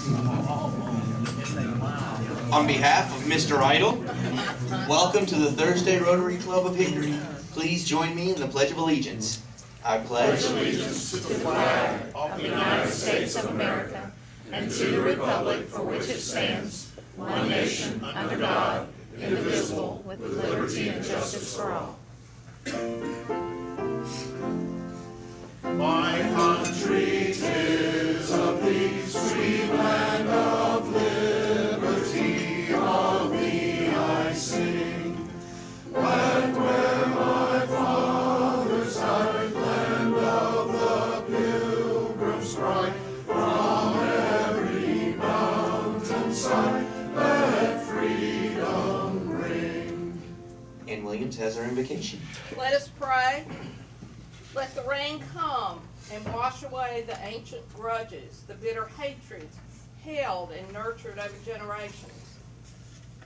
On behalf of Mr. Idle, welcome to the Thursday Rotary Club of Hickory. Please join me in the Pledge of Allegiance. I pledge allegiance to the flag of the United States of America and to the republic for which it stands, one nation, under God, indivisible, with liberty and justice for all. My country 'tis of thee, sweet land of liberty, of thee I sing. Land where my fathers died, land of the pilgrims' pride, from every mountain side, let freedom ring. And Williams has our invocation. Let us pray. Let the rain come and wash away the ancient grudges, the bitter hatreds held and nurtured over generations.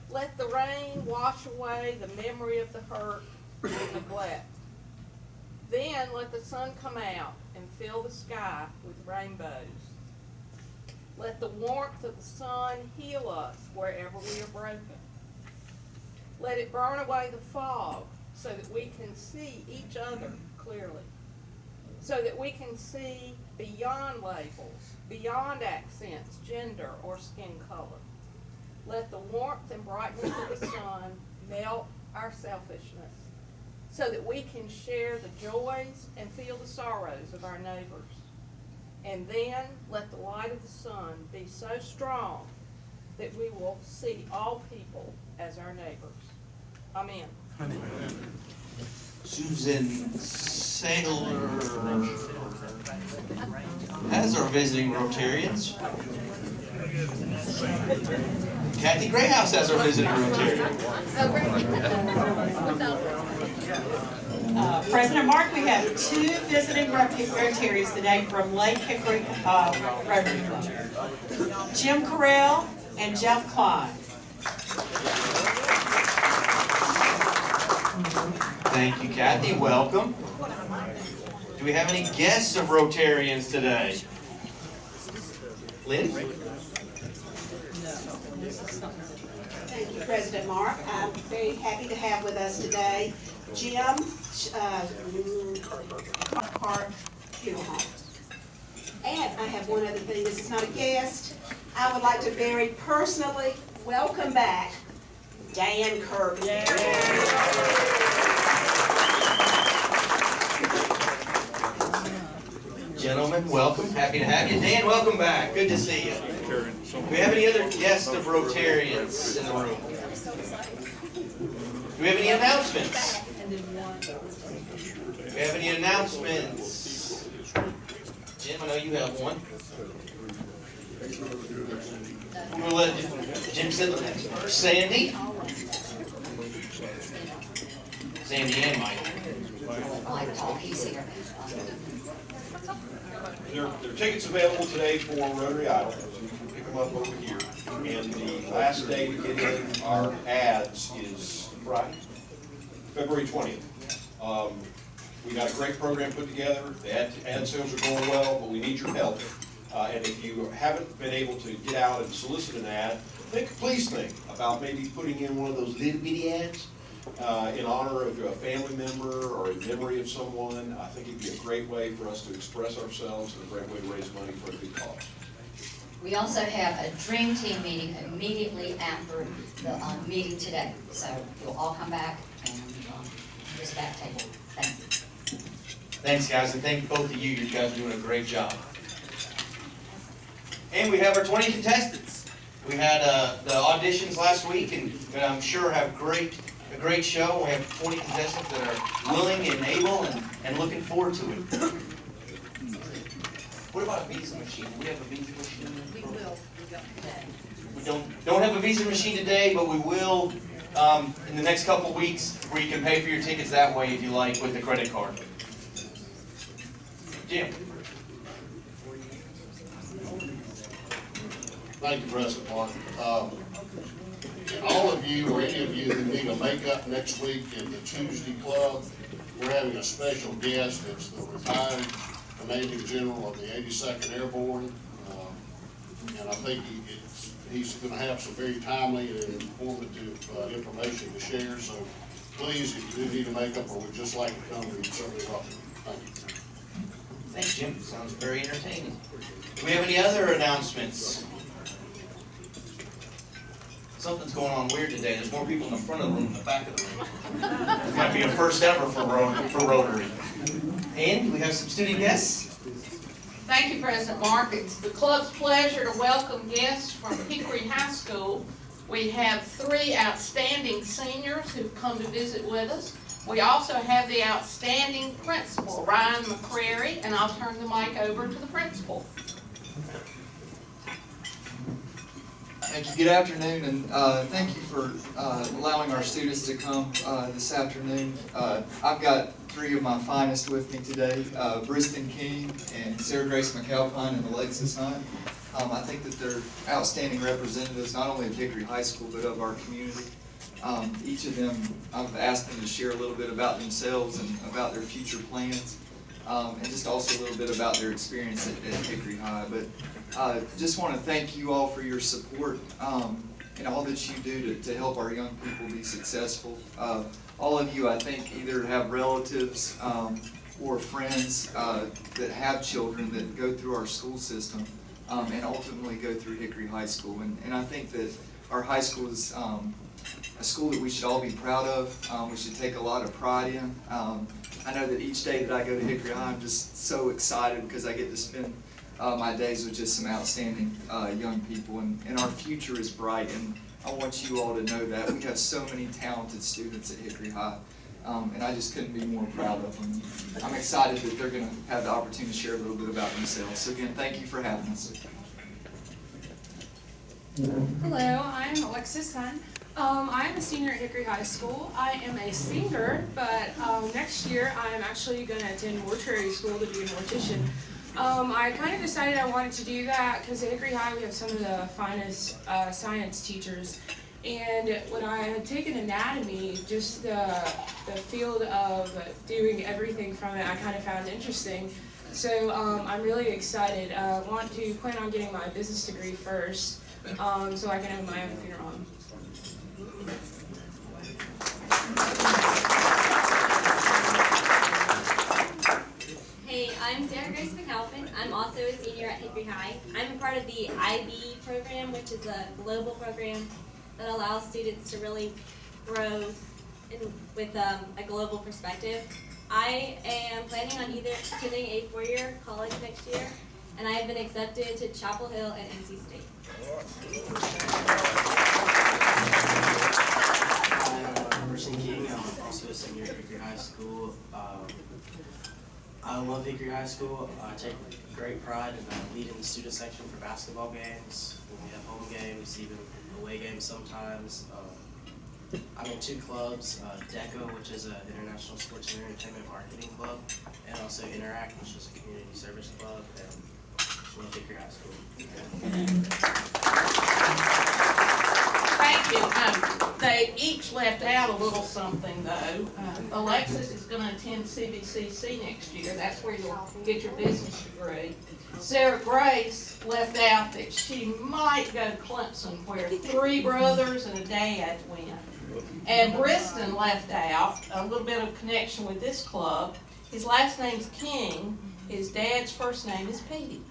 Let the rain wash away the memory of the hurt and neglect. Then let the sun come out and fill the sky with rainbows. Let the warmth of the sun heal us wherever we are broken. Let it burn away the fog so that we can see each other clearly. So that we can see beyond labels, beyond accents, gender, or skin color. Let the warmth and brightness of the sun melt our selfishness, so that we can share the joys and feel the sorrows of our neighbors. And then let the light of the sun be so strong that we will see all people as our neighbors. Amen. Amen. Susan Saylor has our visiting Rotarians. Kathy Grayhouse has our visiting Rotarian. President Mark, we have two visiting Rotarians today from Lake Hickory Rotary Club. Jim Carell and Jeff Clyde. Thank you, Kathy. Welcome. Do we have any guests of Rotarians today? Lynn? Thank you, President Mark. I'm very happy to have with us today Jim Park Funeral Home. And I have one other thing. This is not a guest. I would like to very personally welcome back Dan Kirby. Gentlemen, welcome. Happy to have you. Dan, welcome back. Good to see you. Do we have any other guests of Rotarians in the room? Do we have any announcements? Do we have any announcements? Jim, I know you have one. We'll let Jim Sidler next first. Sandy? Sandy and Mike. There are tickets available today for Rotary Idle, so you can pick them up over here. And the last day to get in our ads is Friday, February 20th. We got a great program put together. The ad sales are going well, but we need your help. And if you haven't been able to get out and solicit an ad, please think about maybe putting in one of those little bitty ads in honor of a family member or in memory of someone. I think it'd be a great way for us to express ourselves and a great way to raise money for a good cause. We also have a Dream Team meeting immediately after the meeting today. So you'll all come back and this back table. Thank you. Thanks, guys, and thank both of you. You guys are doing a great job. And we have our 20 contestants. We had the auditions last week, and I'm sure have a great show. We have 20 contestants that are willing and able and looking forward to it. What about a visa machine? Do we have a visa machine? We will. We don't have a visa machine today, but we will in the next couple weeks, where you can pay for your tickets that way if you like with the credit card. Jim. Thank you, President Mark. All of you, or any of you who need a makeup next week in the Tuesday Club, we're having a special guest. It's the retired Commanding General of the 82nd Airborne. And I think he's gonna have some very timely and informative information to share, so please, if you do need a makeup or would just like to come, you're certainly welcome. Thank you. Thanks, Jim. Sounds very entertaining. Do we have any other announcements? Something's going on weird today. There's more people in the front of the room than the back of the room. This might be a first ever for Rotary. And do we have some student guests? Thank you, President Mark. It's the club's pleasure to welcome guests from Hickory High School. We have 3 outstanding seniors who've come to visit with us. We also have the outstanding principal, Ryan McCrary, and I'll turn the mic over to the principal. Thank you. Good afternoon, and thank you for allowing our students to come this afternoon. I've got 3 of my finest with me today, Briston King and Sarah Grace McAlpine and Alexis Hunt. I think that they're outstanding representatives not only of Hickory High School but of our community. Each of them, I've asked them to share a little bit about themselves and about their future plans, and just also a little bit about their experience at Hickory High. But just want to thank you all for your support and all that you do to help our young people be successful. All of you, I think, either have relatives or friends that have children that go through our school system and ultimately go through Hickory High School. And I think that our high school is a school that we should all be proud of. We should take a lot of pride in. I know that each day that I go to Hickory High, I'm just so excited because I get to spend my days with just some outstanding young people, and our future is bright, and I want you all to know that. We have so many talented students at Hickory High, and I just couldn't be more proud of them. I'm excited that they're going to have the opportunity to share a little bit about themselves. So again, thank you for having us. Hello, I'm Alexis Hunt. I'm a senior at Hickory High School. I am a singer, but next year I'm actually going to attend Rotary school to be a mortician. I kind of decided I wanted to do that because at Hickory High we have some of the finest science teachers. And when I had taken anatomy, just the field of doing everything from it, I kind of found interesting. So I'm really excited. I want to plan on getting my business degree first so I can have my own funeral home. Hey, I'm Sarah Grace McAlpin. I'm also a senior at Hickory High. I'm a part of the IB program, which is a global program that allows students to really grow with a global perspective. I am planning on either attending a 4-year college next year, and I have been accepted to Chapel Hill and NC State. I'm Briston King. I'm also a senior at Hickory High School. I love Hickory High School. I take great pride in leading the student section for basketball games. We have home games, even away games sometimes. I'm in 2 clubs, DECO, which is an International Sports and Entertainment Marketing Club, and also Interact, which is a community service club, and I love Hickory High School. Thank you. They each left out a little something though. Alexis is going to attend CVCC next year. That's where you'll get your business degree. Sarah Grace left out that she might go to Clemson, where 3 brothers and a dad went. And Briston left out a little bit of connection with this club. His last name's King. His dad's first name is Petey.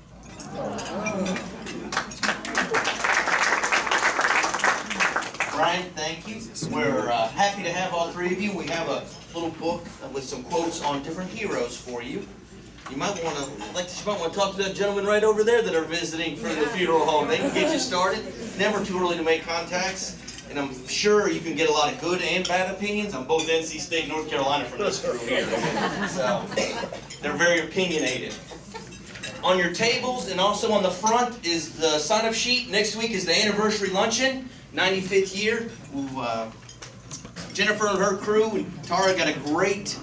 Brian, thank you. We're happy to have all 3 of you. We have a little book with some quotes on different heroes for you. You might want to talk to that gentleman right over there that are visiting for the funeral home. They can get you started. Never too early to make contacts. And I'm sure you can get a lot of good and bad opinions on both NC State and North Carolina from this group here. So they're very opinionated. On your tables and also on the front is the sign-up sheet. Next week is the anniversary luncheon, 95th year. Jennifer and her crew and Tara got a great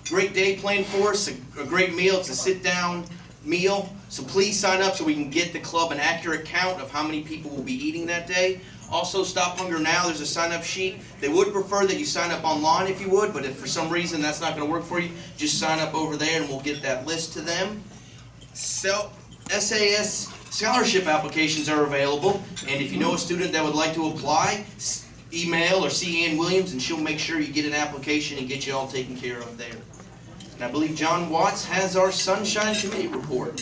day planned for us, a great meal. It's a sit-down meal. So please sign up so we can get the club an accurate count of how many people will be eating that day. Also, Stop Hunger Now, there's a sign-up sheet. They would prefer that you sign up online if you would, but if for some reason that's not going to work for you, just sign up over there and we'll get that list to them. SAS Scholarship applications are available, and if you know a student that would like to apply, email or see Ann Williams, and she'll make sure you get an application and get you all taken care of there. And I believe John Watts has our Sunshine Committee report.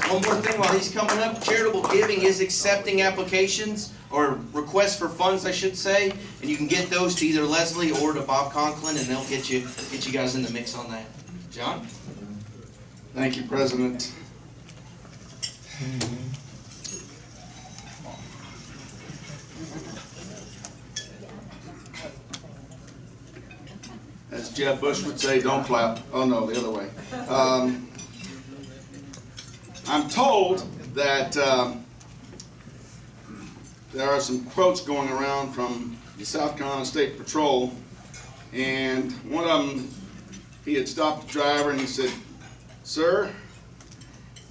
One more thing while he's coming up, charitable giving is accepting applications, or requests for funds, I should say, and you can get those to either Leslie or to Bob Conklin, and they'll get you guys in the mix on that. John? Thank you, President. As Jeb Bush would say, don't clap. Oh no, the other way. I'm told that there are some quotes going around from the South Carolina State Patrol, and one of them, he had stopped the driver and he said, "Sir,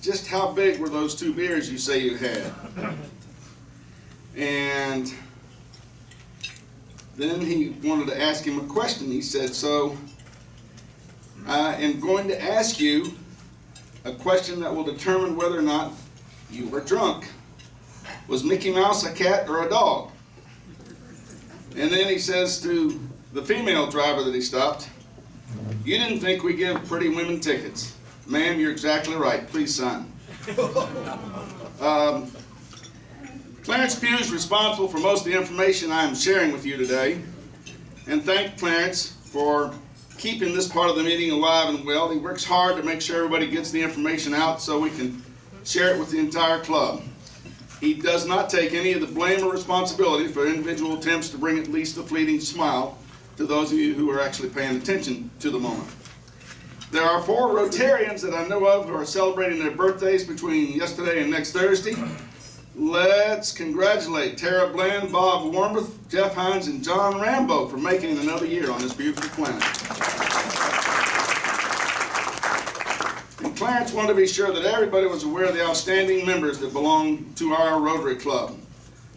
just how big were those 2 beers you say you had?" And then he wanted to ask him a question. He said, "So, I am going to ask you a question that will determine whether or not you were drunk. Was Mickey Mouse a cat or a dog?" And then he says to the female driver that he stopped, "You didn't think we give pretty women tickets. Ma'am, you're exactly right. Please sign." Clarence Pugh is responsible for most of the information I am sharing with you today. And thank Clarence for keeping this part of the meeting alive and well. He works hard to make sure everybody gets the information out so we can share it with the entire club. He does not take any of the blame or responsibility for individual attempts to bring at least a fleeting smile to those of you who are actually paying attention to the moment. There are 4 Rotarians that I know of who are celebrating their birthdays between yesterday and next Thursday. Let's congratulate Tara Bland, Bob Warmouth, Jeff Hines, and John Rambo for making another year on this beautiful planet. And Clarence wanted to be sure that everybody was aware of the outstanding members that belong to our Rotary Club.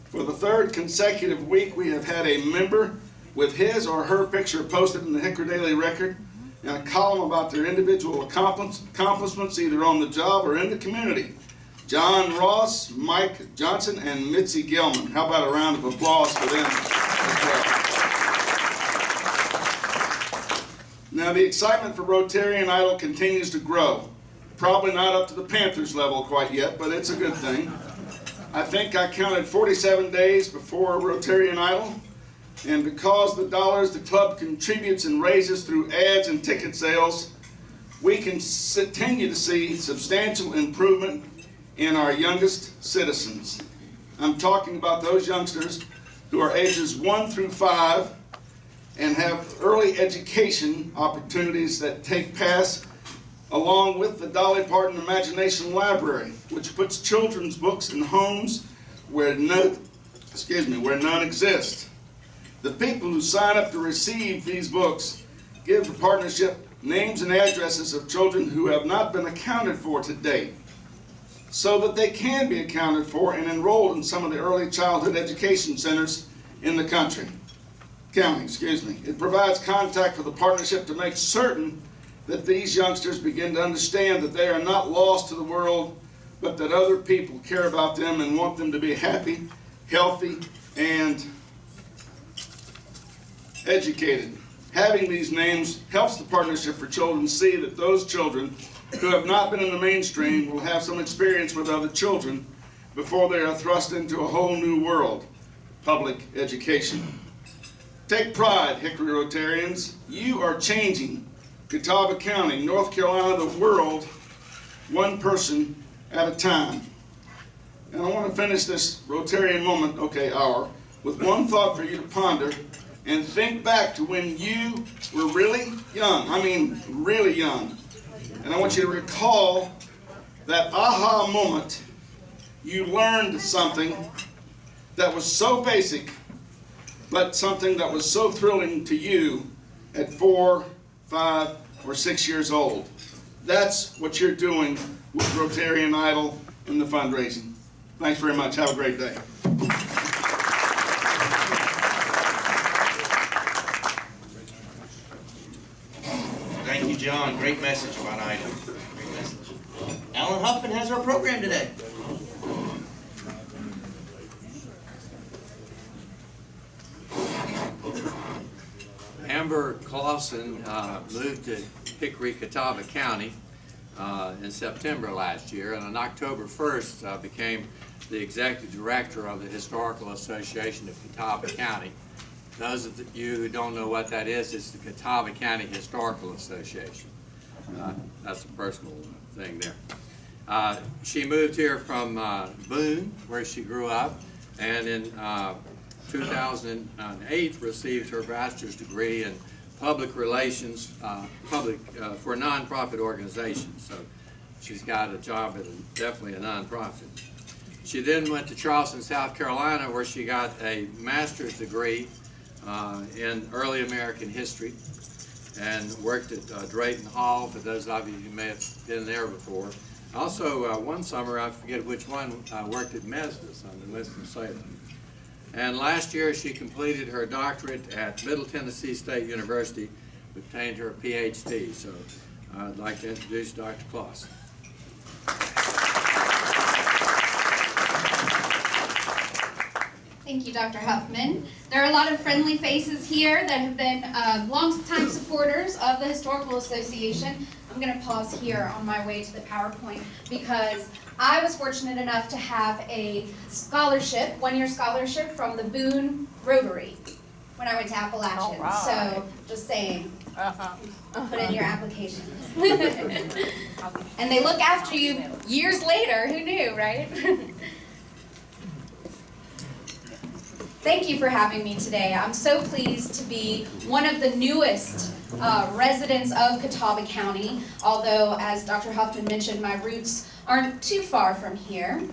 For the 3rd consecutive week, we have had a member with his or her picture posted in the Hickory Daily Record and a column about their individual accomplishments either on the job or in the community. John Ross, Mike Johnson, and Mitzi Gilman. How about a round of applause for them as well? Now the excitement for Rotarian Idol continues to grow. Probably not up to the Panthers level quite yet, but it's a good thing. I think I counted 47 days before Rotarian Idol, and because the dollars the club contributes and raises through ads and ticket sales, we can continue to see substantial improvement in our youngest citizens. I'm talking about those youngsters who are ages 1 through 5 and have early education opportunities that take pass along with the Dolly Parton Imagination Library, which puts children's books in homes where none exist. The people who sign up to receive these books give the partnership names and addresses of children who have not been accounted for to date, so that they can be accounted for and enrolled in some of the early childhood education centers in the county. It provides contact for the partnership to make certain that these youngsters begin to understand that they are not lost to the world, but that other people care about them and want them to be happy, healthy, and educated. Having these names helps the Partnership for Children see that those children who have not been in the mainstream will have some experience with other children before they are thrust into a whole new world, public education. Take pride, Hickory Rotarians. You are changing Catawba County, North Carolina, the world, one person at a time. And I want to finish this Rotarian moment, hour, with one thought for you to ponder and think back to when you were really young. I mean, really young. And I want you to recall that aha moment. You learned something that was so basic, but something that was so thrilling to you at 4, 5, or 6 years old. That's what you're doing with Rotarian Idol and the fundraising. Thanks very much. Have a great day. Thank you, John. Great message about Idol. Alan Huffman has our program today. Amber Clausen moved to Hickory, Catawba County in September last year, and on October 1st became the Executive Director of the Historical Association of Catawba County. Those of you who don't know what that is, it's the Catawba County Historical Association. That's a personal thing there. She moved here from Boone, where she grew up, and in 2008 received her bachelor's degree in public relations for a nonprofit organization. So she's got a job at definitely a nonprofit. She then went to Charleston, South Carolina, where she got a master's degree in early American history, and worked at Drayton Hall, for those of you who may have been there before. Also, one summer, I forget which one, worked at Mesda's on the Winston-Salem. And last year, she completed her doctorate at Middle Tennessee State University, obtained her PhD. So I'd like to introduce Dr. Clausen. Thank you, Dr. Huffman. There are a lot of friendly faces here that have been long-time supporters of the Historical Association. I'm going to pause here on my way to the PowerPoint because I was fortunate enough to have a scholarship, one-year scholarship from the Boone Rotary when I went to Appalachian. Right. So, just saying, put in your applications. And they look after you years later. Who knew, right? Thank you for having me today. I'm so pleased to be one of the newest residents of Catawba County, although, as Dr. Huffman mentioned, my roots aren't too far from here.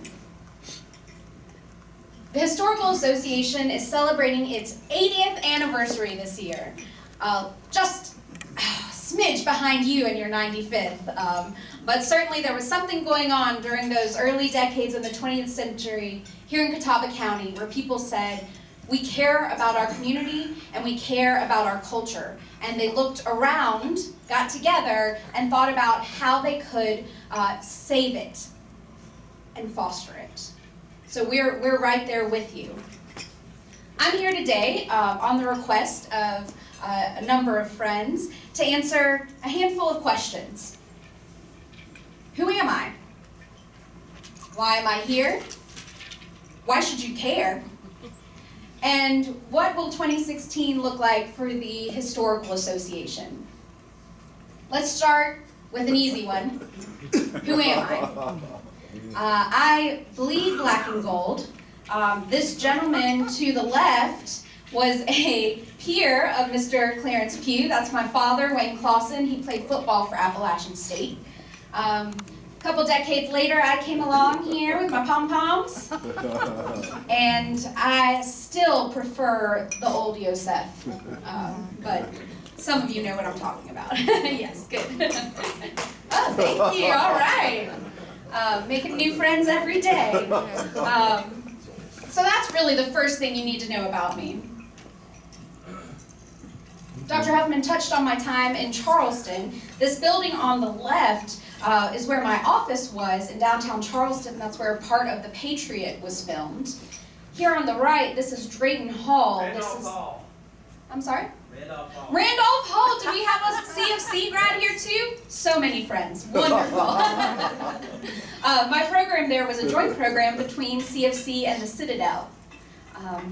The Historical Association is celebrating its 80th anniversary this year. Just a smidge behind you in your 95th. But certainly there was something going on during those early decades of the 20th century here in Catawba County where people said, we care about our community and we care about our culture. And they looked around, got together, and thought about how they could save it and foster it. So we're right there with you. I'm here today on the request of a number of friends to answer a handful of questions. Who am I? Why am I here? Why should you care? And what will 2016 look like for the Historical Association? Let's start with an easy one. Who am I? I bleed black and gold. This gentleman to the left was a peer of Mr. Clarence Pugh. That's my father, Wayne Clausen. He played football for Appalachian State. A couple decades later, I came along here with my pom-poms, and I still prefer the old Yosef, but some of you know what I'm talking about. Yes, good. Oh, thank you, all right. Making new friends every day. So that's really the first thing you need to know about me. Dr. Huffman touched on my time in Charleston. This building on the left is where my office was in downtown Charleston. That's where part of The Patriot was filmed. Here on the right, this is Drayton Hall. Hall. I'm sorry? Randolph Hall. Randolph Hall. Do we have a CFC grad here too? So many friends. Wonderful. My program there was a joint program between CFC and the Citadel.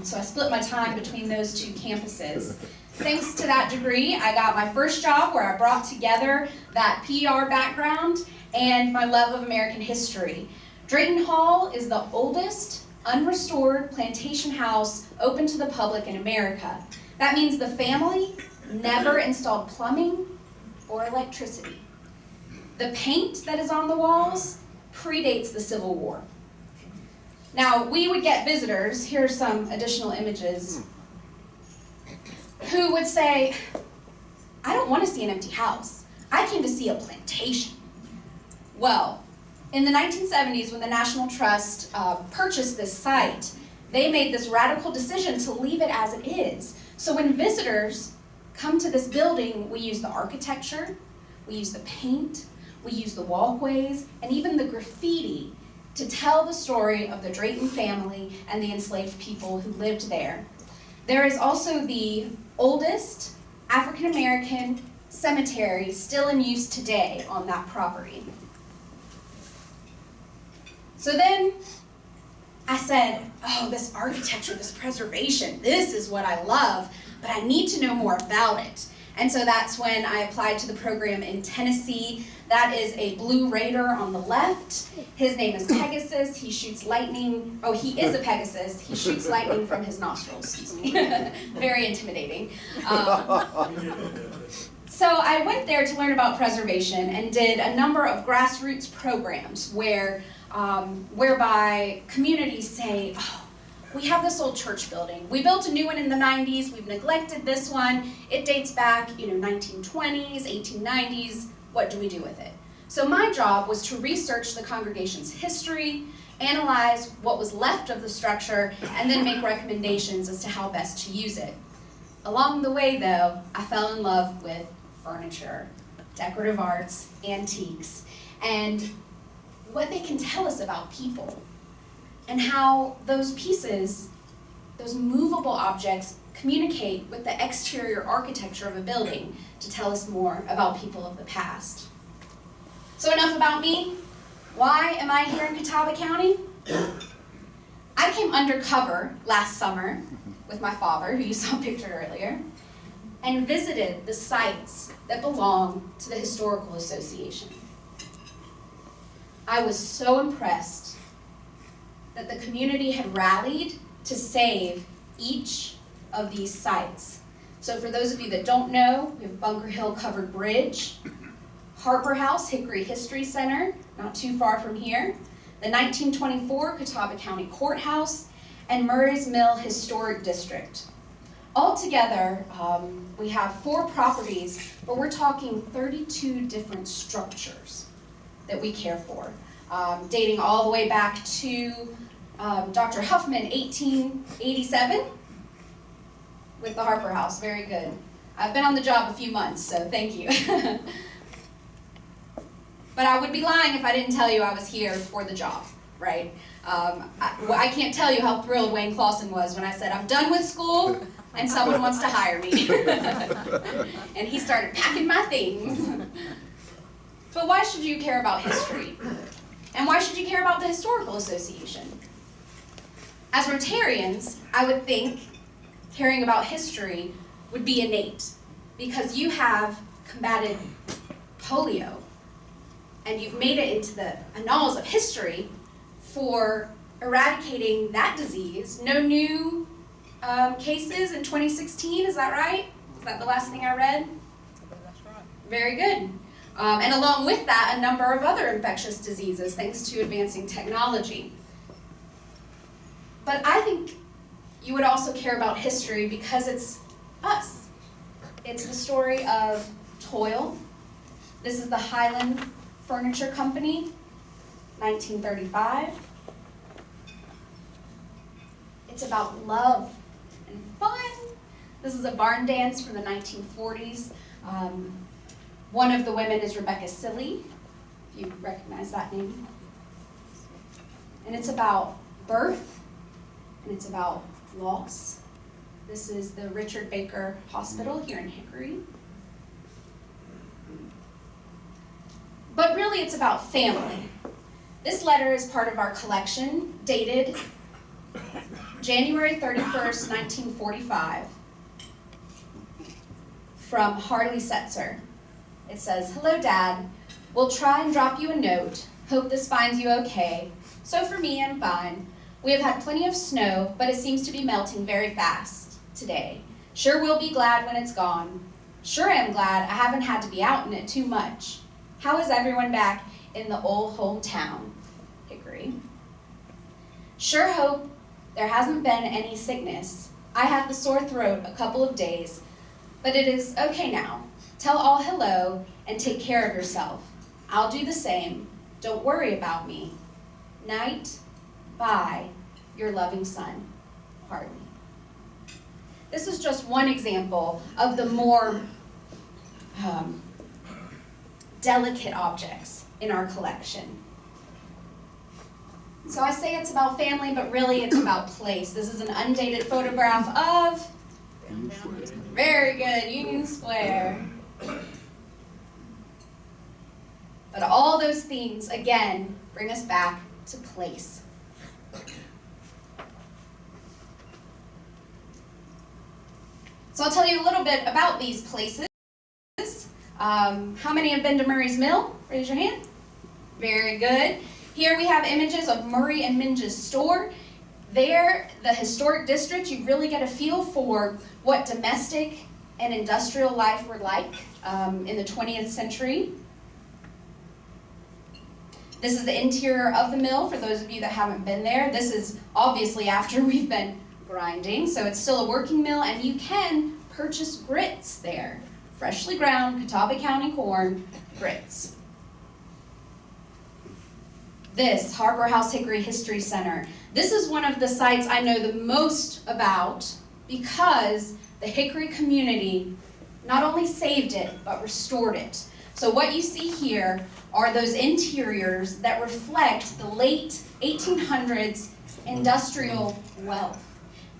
So I split my time between those two campuses. Thanks to that degree, I got my first job where I brought together that PR background and my love of American history. Drayton Hall is the oldest unrestored plantation house open to the public in America. That means the family never installed plumbing or electricity. The paint that is on the walls predates the Civil War. Now, we would get visitors, here's some additional images, who would say, I don't want to see an empty house. I came to see a plantation. Well, in the 1970s, when the National Trust purchased this site, they made this radical decision to leave it as it is. So when visitors come to this building, we use the architecture, we use the paint, We use the walkways and even the graffiti to tell the story of the Drayton family and the enslaved people who lived there. There is also the oldest African American cemetery still in use today on that property. So then I said, oh, this architecture, this preservation, this is what I love, but I need to know more about it. And so that's when I applied to the program in Tennessee. That is a blue raider on the left. His name is Pegasus. He shoots lightning. Oh, he is a Pegasus. He shoots lightning from his nostrils. Very intimidating. So I went there to learn about preservation and did a number of grassroots programs whereby communities say, oh, we have this old church building. We built a new one in the 90s. We've neglected this one. It dates back, 1920s, 1890s. What do we do with it? So my job was to research the congregation's history, analyze what was left of the structure, and then make recommendations as to how best to use it. Along the way, though, I fell in love with furniture, decorative arts, antiques, and what they can tell us about people, and how those pieces, those movable objects, communicate with the exterior architecture of a building to tell us more about people of the past. So enough about me. Why am I here in Catawba County? I came undercover last summer with my father, who you saw pictured earlier, and visited the sites that belong to the Historical Association. I was so impressed that the community had rallied to save each of these sites. So for those of you that don't know, we have Bunker Hill Covered Bridge, Harper House, Hickory History Center, not too far from here, the 1924 Catawba County Courthouse, and Murray's Mill Historic District. Altogether, we have 4 properties, but we're talking 32 different structures that we care for, dating all the way back to Dr. Huffman, 1887, with the Harper House. Very good. I've been on the job a few months, so thank you. But I would be lying if I didn't tell you I was here for the job, right? I can't tell you how thrilled Wayne Clausen was when I said, I'm done with school and someone wants to hire me. And he started packing my things. But why should you care about history? And why should you care about the Historical Association? As Rotarians, I would think caring about history would be innate, because you have combated polio, and you've made it into the annals of history for eradicating that disease. No new cases in 2016, is that right? Is that the last thing I read? That's right. Very good. And along with that, a number of other infectious diseases, thanks to advancing technology. But I think you would also care about history because it's us. It's the story of toil. This is the Highland Furniture Company, 1935. It's about love and fun. This is a barn dance from the 1940s. One of the women is Rebecca Silly, if you recognize that name. And it's about birth, and it's about loss. This is the Richard Baker Hospital here in Hickory. But really it's about family. This letter is part of our collection, dated January 31st, 1945, from Harley Setzer. It says, hello Dad, we'll try and drop you a note. Hope this finds you okay. So for me, I'm fine. We have had plenty of snow, but it seems to be melting very fast today. Sure we'll be glad when it's gone. Sure am glad I haven't had to be out in it too much. How is everyone back in the old hometown, Hickory? Sure hope there hasn't been any sickness. I had the sore throat a couple of days, but it is okay now. Tell all hello and take care of yourself. I'll do the same. Don't worry about me. Night, bye, your loving son, Harley. This is just one example of the more delicate objects in our collection. So I say it's about family, but really it's about place. This is an undated photograph of, very good, Union Square. But all those themes, again, bring us back to place. So I'll tell you a little bit about these places. How many have been to Murray's Mill? Raise your hand. Very good. Here we have images of Murray and Minge's store. There, the historic district, you really get a feel for what domestic and industrial life were like in the 20th century. This is the interior of the mill for those of you that haven't been there. This is obviously after we've been grinding, so it's still a working mill, and you can purchase grits there. Freshly ground Catawba County corn grits. This, Harbor House Hickory History Center. This is one of the sites I know the most about because the Hickory community not only saved it, but restored it. So what you see here are those interiors that reflect the late 1800s industrial wealth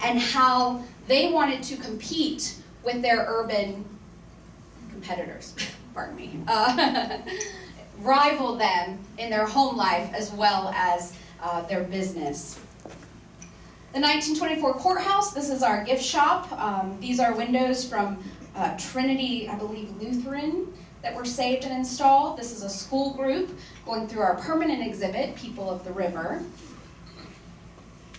and how they wanted to compete with their urban competitors, pardon me, rival them in their home life as well as their business. The 1924 courthouse, this is our gift shop. These are windows from Trinity, I believe, Lutheran that were saved and installed. This is a school group going through our permanent exhibit, People of the River.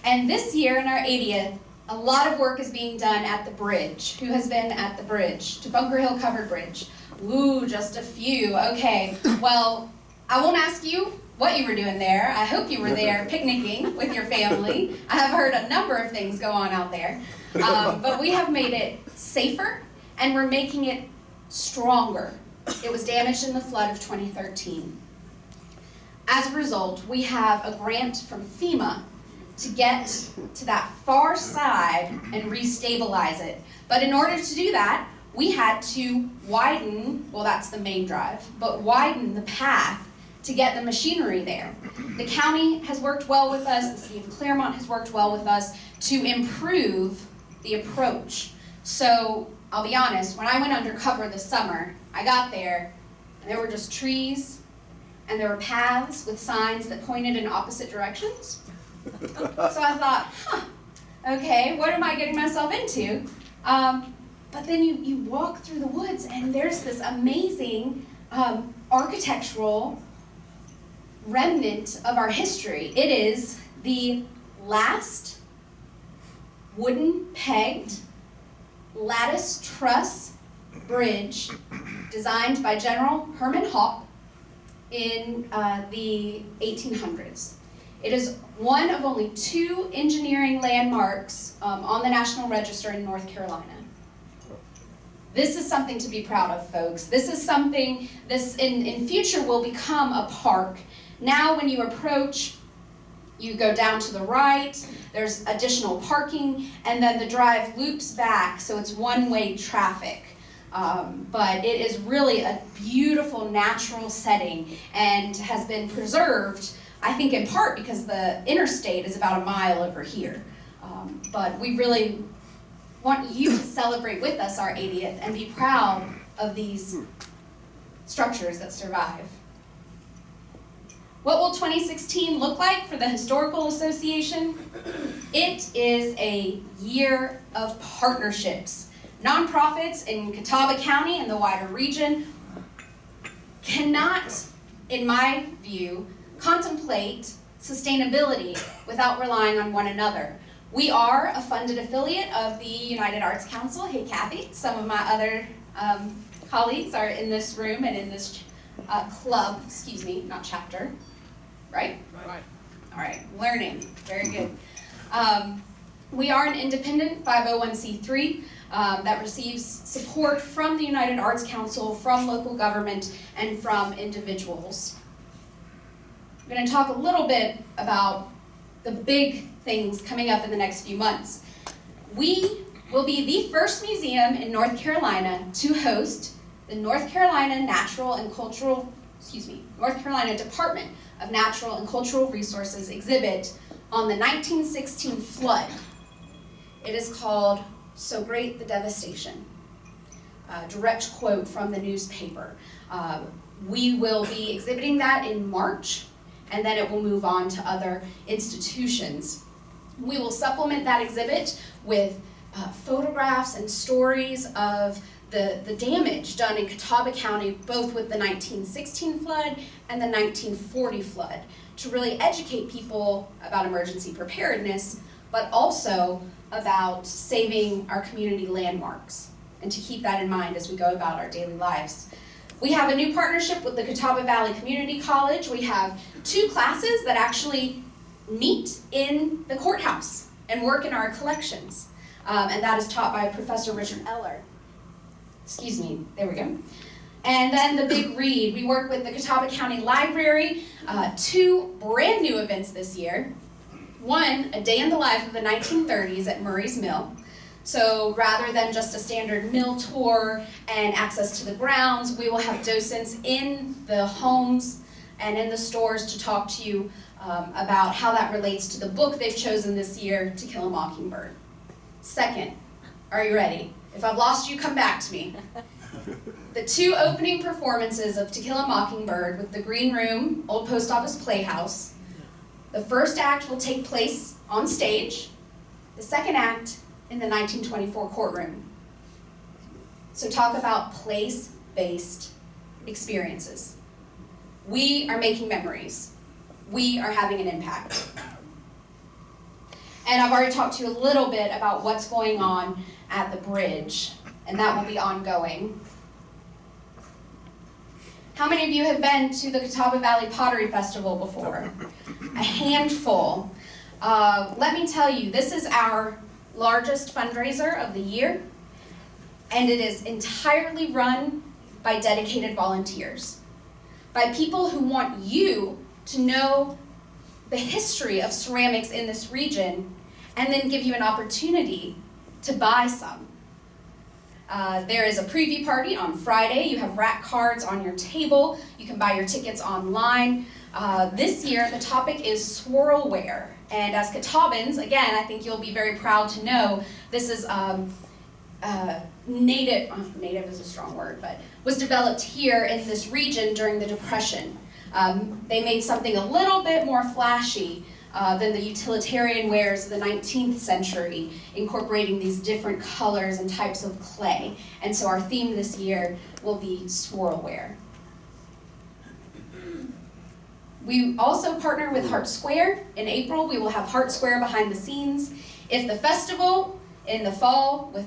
And this year in our 80th, a lot of work is being done at the bridge. Who has been at the bridge? To Bunker Hill Covered Bridge. Ooh, just a few. Okay, well, I won't ask you what you were doing there. I hope you were there picnicking with your family. I have heard a number of things go on out there. But we have made it safer, and we're making it stronger. It was damaged in the flood of 2013. As a result, we have a grant from FEMA to get to that far side and restabilize it. But in order to do that, we had to widen, well, that's the main drive, but widen the path to get the machinery there. The county has worked well with us, the city of Claremont has worked well with us to improve the approach. So I'll be honest, when I went undercover this summer, I got there and there were just trees and there were paths with signs that pointed in opposite directions. So I thought, okay, what am I getting myself into? But then you walk through the woods and there's this amazing architectural remnant of our history. It is the last wooden pegged lattice truss bridge designed by General Herman Hawk in the 1800s. It is one of only 2 engineering landmarks on the National Register in North Carolina. This is something to be proud of, folks. This is something, this in future will become a park. Now when you approach, you go down to the right, there's additional parking, and then the drive loops back, so it's one-way traffic. But it is really a beautiful natural setting and has been preserved, I think in part because the interstate is about a mile over here. But we really want you to celebrate with us our 80th and be proud of these structures that survive. What will 2016 look like for the Historical Association? It is a year of partnerships. Nonprofits in Catawba County and the wider region cannot, in my view, contemplate sustainability without relying on one another. We are a funded affiliate of the United Arts Council. Hey, Kathy, some of my other colleagues are in this room and in this club, excuse me, not chapter, right? Right. All right, learning, very good. We are an independent 501c3 that receives support from the United Arts Council, from local government, and from individuals. I'm going to talk a little bit about the big things coming up in the next few months. We will be the first museum in North Carolina to host the North Carolina North Carolina Department of Natural and Cultural Resources exhibit on the 1916 flood. It is called "So Great the Devastation." Direct quote from the newspaper. We will be exhibiting that in March, and then it will move on to other institutions. We will supplement that exhibit with photographs and stories of the damage done in Catawba County, both with the 1916 flood and the 1940 flood, to really educate people about emergency preparedness, but also about saving our community landmarks, and to keep that in mind as we go about our daily lives. We have a new partnership with the Catawba Valley Community College. We have 2 classes that actually meet in the courthouse and work in our collections. And that is taught by Professor Richard Eller. Excuse me, there we go. And then the big read. We work with the Catawba County Library, 2 brand new events this year. One, a day in the life of the 1930s at Murray's Mill. So rather than just a standard mill tour and access to the grounds, we will have docents in the homes and in the stores to talk to you about how that relates to the book they've chosen this year, To Kill a Mockingbird. Second, are you ready? If I've lost you, come back to me. The 2 opening performances of To Kill a Mockingbird with the Green Room, Old Post Office Playhouse. The first act will take place on stage. The second act in the 1924 courtroom. So talk about place-based experiences. We are making memories. We are having an impact. And I've already talked to you a little bit about what's going on at the bridge, and that will be ongoing. How many of you have been to the Catawba Valley Pottery Festival before? A handful. Let me tell you, this is our largest fundraiser of the year, and it is entirely run by dedicated volunteers, by people who want you to know the history of ceramics in this region and then give you an opportunity to buy some. There is a preview party on Friday. You have rack cards on your table. You can buy your tickets online. This year, the topic is swirlware. And as Catawbans, again, I think you'll be very proud to know this is native is a strong word, but was developed here in this region during the Depression. They made something a little bit more flashy than the utilitarian wares of the 19th century, incorporating these different colors and types of clay. And so our theme this year will be swirlware. We also partner with Heart Square. In April, we will have Heart Square behind the scenes. If the festival in the fall with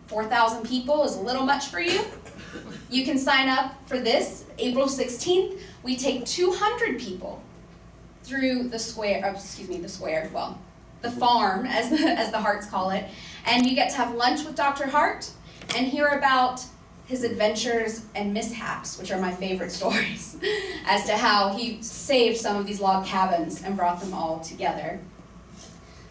4,000 people is a little much for you, you can sign up for this. April 16th, we take 200 people through the farm, as the Harts call it, and you get to have lunch with Dr. Hart and hear about his adventures and mishaps, which are my favorite stories, as to how he saved some of these log cabins and brought them all together.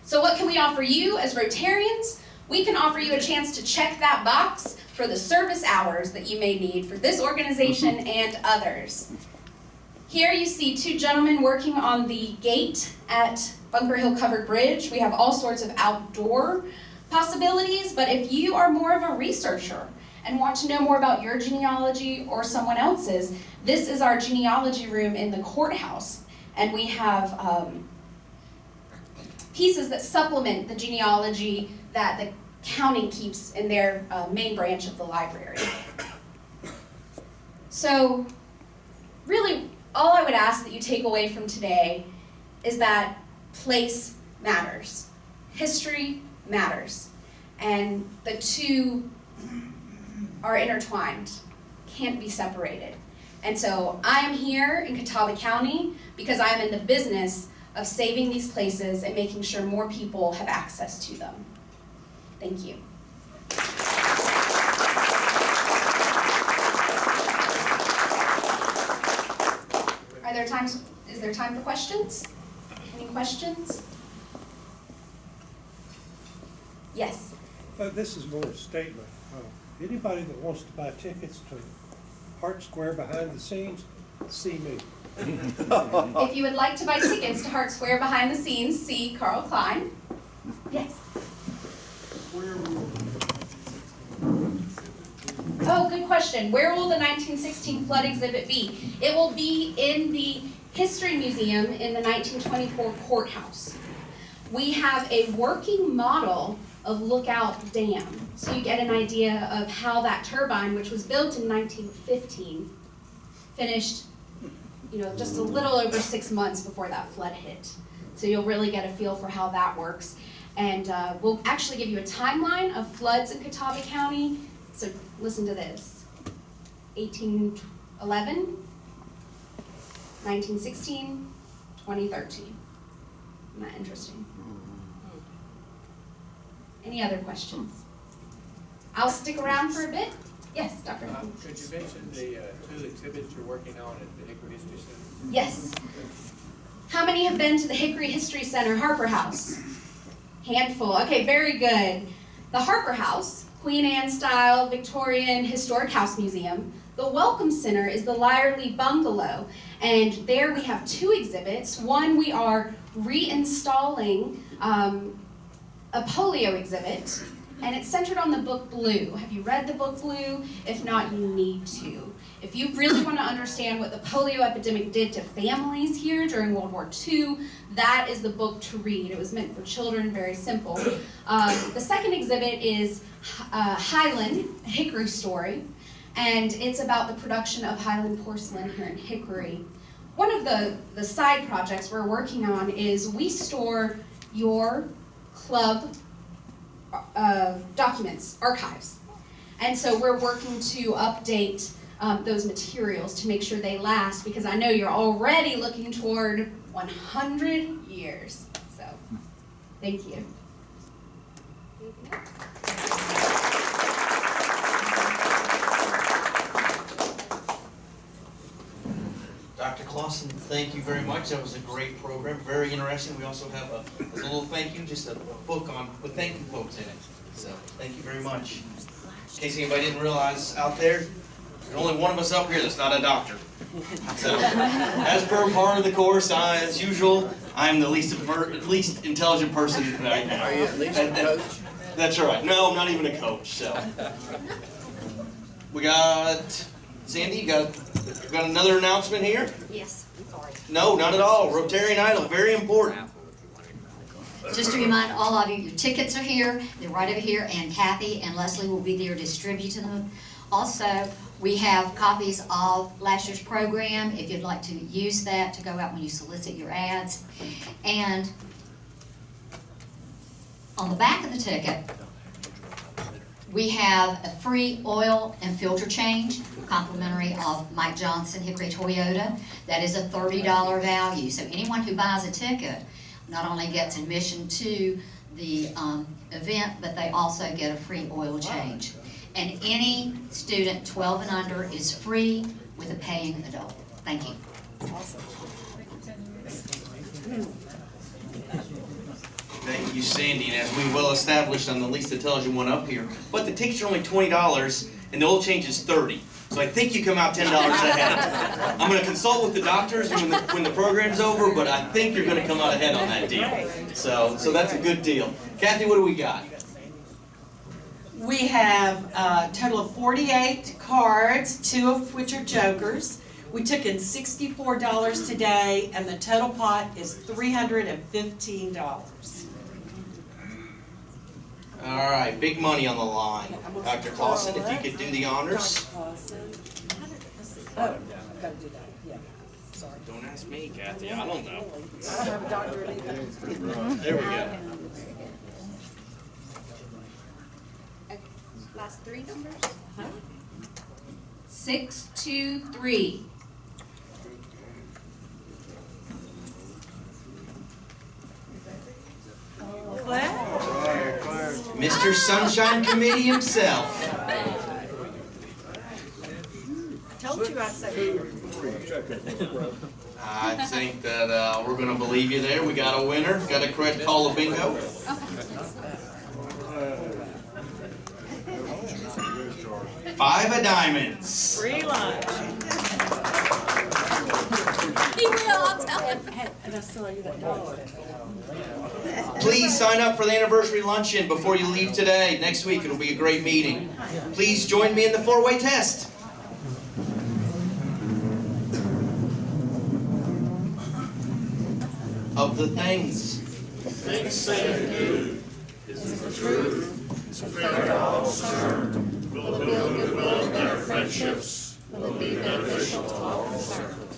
So what can we offer you as Rotarians? We can offer you a chance to check that box for the service hours that you may need for this organization and others. Here you see 2 gentlemen working on the gate at Bunker Hill Covered Bridge. We have all sorts of outdoor possibilities, but if you are more of a researcher and want to know more about your genealogy or someone else's, this is our genealogy room in the courthouse. And we have pieces that supplement the genealogy that the county keeps in their main branch of the library. So really, all I would ask that you take away from today is that place matters. History matters. And the 2 are intertwined, can't be separated. And so I am here in Catawba County because I am in the business of saving these places and making sure more people have access to them. Thank you. Is there time for questions? Any questions? Yes. This is more a statement. Anybody that wants to buy tickets to Hart Square Behind the Scenes, see me. If you would like to buy tickets to Hart Square Behind the Scenes, see Carl Klein. Yes. Oh, good question. Where will the 1916 flood exhibit be? It will be in the History Museum in the 1924 courthouse. We have a working model of Lookout Dam, so you get an idea of how that turbine, which was built in 1915, finished, just a little over 6 months before that flood hit. So you'll really get a feel for how that works. And we'll actually give you a timeline of floods in Catawba County. So listen to this: 1811, 1916, 2013. Isn't that interesting? Any other questions? I'll stick around for a bit. Yes, Dr. Could you mention the 2 exhibits you're working on at the Hickory History Center? Yes. How many have been to the Hickory History Center, Harper House? Handful. Okay, very good. The Harper House, Queen Anne style Victorian Historic House Museum. The Welcome Center is the Lyerly Bungalow, and there we have 2 exhibits. One, we are reinstalling a polio exhibit, and it's centered on the book Blue. Have you read the book Blue? If not, you need to. If you really want to understand what the polio epidemic did to families here during World War II, that is the book to read. It was meant for children, very simple. The second exhibit is Highland, a Hickory story, and it's about the production of Highland porcelain here in Hickory. One of the side projects we're working on is we store your club documents, archives. And so we're working to update those materials to make sure they last, because I know you're already looking toward 100 years. So, thank you. Dr. Clausen, thank you very much. That was a great program, very interesting. We also have a little thank you, just a book with thank you quotes in it. So thank you very much. In case anybody didn't realize out there, there's only one of us up here that's not a doctor. So, as per part of the course, as usual, I'm the least intelligent person right now. Are you at least a coach? That's right. No, I'm not even a coach. So we got Sandy. You got another announcement here? Yes. No, not at all. Rotarian Idol, very important. Just to remind all of you, your tickets are here. They're right over here, and Kathy and Leslie will be there distributing them. Also, we have copies of last year's program if you'd like to use that to go out when you solicit your ads. And on the back of the ticket, we have a free oil and filter change, complimentary of Mike Johnson, Hickory Toyota. That is a $30 value. So anyone who buys a ticket not only gets admission to the event, but they also get a free oil change. And any student 12 and under is free with a paying adult. Thank you. Thank you, Sandy. And as we well established, I'm the least intelligent one up here. But the tickets are only $20, and the oil change is $30. So I think you come out $10 ahead. I'm going to consult with the doctors when the program's over, but I think you're going to come out ahead on that deal. So that's a good deal. Kathy, what do we got? We have a total of 48 cards, 2 of which are jokers. We took in $64 today, and the total pot is $315. All right, big money on the line. Dr. Clausen, if you could do the honors. Don't ask me, Kathy. I don't know. I don't have a doctorate either. There we go. Last 3 numbers. 623. Mr. Sunshine Committee himself. Told you I'd say. I think that we're going to believe you there. We got a winner. Got a correct call of bingo. 5 diamonds. Free lunch. He will, I'll tell him. And I saw you that dollar. Please sign up for the anniversary luncheon before you leave today. Next week it'll be a great meeting. Please join me in the 4-way test. Of the things. Think, say, and do is the truth. It's fair to all concerned. Will build goodwill in their friendships. Will be beneficial to all concerned.